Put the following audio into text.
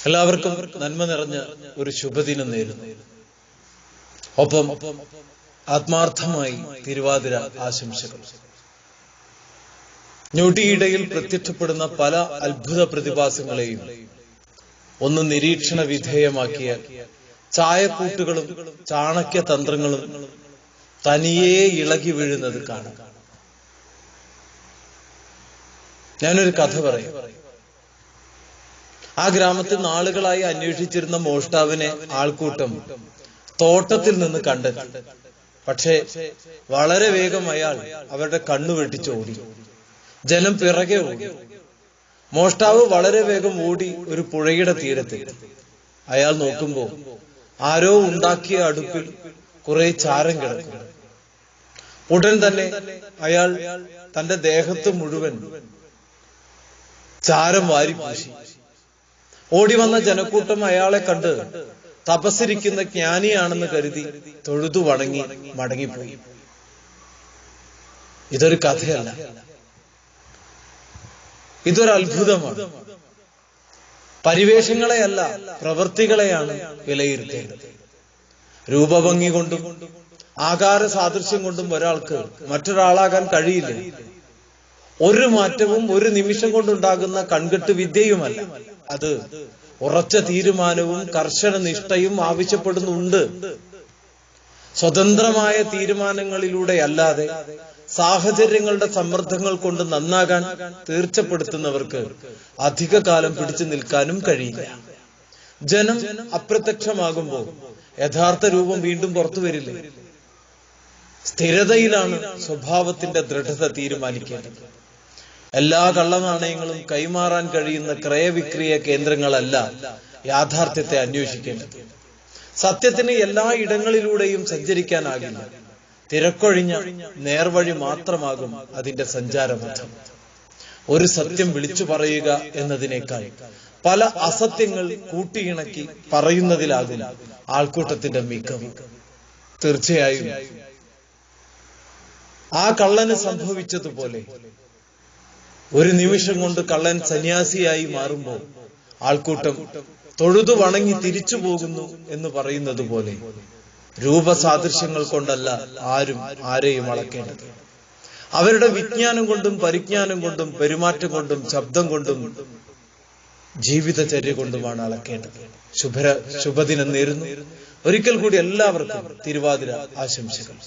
എല്ലാവർക്കും നന്മ നിറഞ്ഞ ഒരു ശുഭദിനം നേരുന്നു. ഒപ്പം ആത്മാർത്ഥമായി തിരുവാതിര ആശംസകൾ. ഞൊടിയിടയിൽ പ്രത്യക്ഷപ്പെടുന്ന പല അത്ഭുത പ്രതിഭാസങ്ങളെയും ഒന്ന് നിരീക്ഷണ വിധേയമാക്കിയ ചായക്കൂട്ടുകളും ചാണക്യ തന്ത്രങ്ങളും തനിയെ ഇളകി വീഴുന്നത് കാണാം. ഞാനൊരു കഥ പറയാം. ആ ഗ്രാമത്തിൽ നാളുകളായി അന്വേഷിച്ചിരുന്ന മോഷ്ടാവിനെ ആൾക്കൂട്ടം തോട്ടത്തിൽ നിന്ന് കണ്ടെത്തി. പക്ഷേ വളരെ വേഗം അയാൾ അവരുടെ കണ്ണു വെട്ടിച്ചോടി. ജനം പിറകെ ഓടി. മോഷ്ടാവ് വളരെ വേഗം ഓടി ഒരു പുഴയുടെ തീരത്തെത്തി. അയാൾ നോക്കുമ്പോൾ ആരോ ഉണ്ടാക്കിയ അടുപ്പിൽ കുറെ ചാരം കിടക്കുന്നു. ഉടൻ തന്നെ അയാൾ തന്റെ ദേഹത്ത് മുഴുവൻ ചാരം വാരിപ്പൂശി. ഓടി വന്ന ജനക്കൂട്ടം അയാളെ കണ്ട് തപസ്സിരിക്കുന്ന ജ്ഞാനിയാണെന്ന് കരുതി തൊഴുതു വണങ്ങി മടങ്ങിപ്പോയി. ഇതൊരു കഥയല്ല, ഇതൊരു അത്ഭുതമാണ്. പരിവേഷങ്ങളെയല്ല, പ്രവൃത്തികളെയാണ് വിലയിരുത്തേണ്ടത്. രൂപഭംഗി കൊണ്ടും ആകാര സാദൃശ്യം കൊണ്ടും ഒരാൾക്ക് മറ്റൊരാളാകാൻ കഴിയില്ല. ഒരു മാറ്റവും ഒരു നിമിഷം കൊണ്ടുണ്ടാകുന്ന കൺകെട്ട് വിദ്യയുമല്ല. അത് ഉറച്ച തീരുമാനവും കർശന നിഷ്ഠയും ആവശ്യപ്പെടുന്നുണ്ട്. സ്വതന്ത്രമായ തീരുമാനങ്ങളിലൂടെ അല്ലാതെ സാഹചര്യങ്ങളുടെ സമ്മർദ്ദങ്ങൾ കൊണ്ട് നന്നാകാൻ തീർച്ചപ്പെടുത്തുന്നവർക്ക് അധിക കാലം പിടിച്ചു നിൽക്കാനും കഴിയില്ല. ജനം അപ്രത്യക്ഷമാകുമ്പോൾ യഥാർത്ഥ രൂപം വീണ്ടും പുറത്തു വരില്ലേ? സ്ഥിരതയിലാണ് സ്വഭാവത്തിന്റെ ദൃഢത തീരുമാനിക്കേണ്ടത്. എല്ലാ കള്ളനാണയങ്ങളും കൈമാറാൻ കഴിയുന്ന ക്രയവിക്രയ കേന്ദ്രങ്ങളല്ല യാഥാർത്ഥ്യത്തെ അന്വേഷിക്കേണ്ടത്. സത്യത്തിന് എല്ലാ ഇടങ്ങളിലൂടെയും സഞ്ചരിക്കാനാകില്ല. തിരക്കൊഴിഞ്ഞ നേർവഴി മാത്രമാകും അതിന്റെ സഞ്ചാരപഥം. ഒരു സത്യം വിളിച്ചു പറയുക എന്നതിനേക്കാൾ പല അസത്യങ്ങൾ കൂട്ടിയിണക്കി പറയുന്നതിലാകും ആൾക്കൂട്ടത്തിന്റെ മികവ്. തീർച്ചയായും ആ കള്ളന് സംഭവിച്ചതുപോലെ ഒരു നിമിഷം കൊണ്ട് കള്ളൻ സന്യാസിയായി മാറുമ്പോൾ ആൾക്കൂട്ടം തൊഴുതു വണങ്ങി തിരിച്ചു പോകുന്നു എന്ന് പറയുന്നത് പോലെ രൂപസാദൃശ്യങ്ങൾ കൊണ്ടല്ല ആരും ആരെയും അളക്കേണ്ടത്. അവരുടെ വിജ്ഞാനം കൊണ്ടും പരിജ്ഞാനം കൊണ്ടും പെരുമാറ്റം കൊണ്ടും ശബ്ദം കൊണ്ടും ജീവിതചര്യ കൊണ്ടുമാണ് അളക്കേണ്ടത്. ശുഭദിനം നേരുന്നു. ഒരിക്കൽ കൂടി എല്ലാവർക്കും തിരുവാതിര ആശംസകൾ.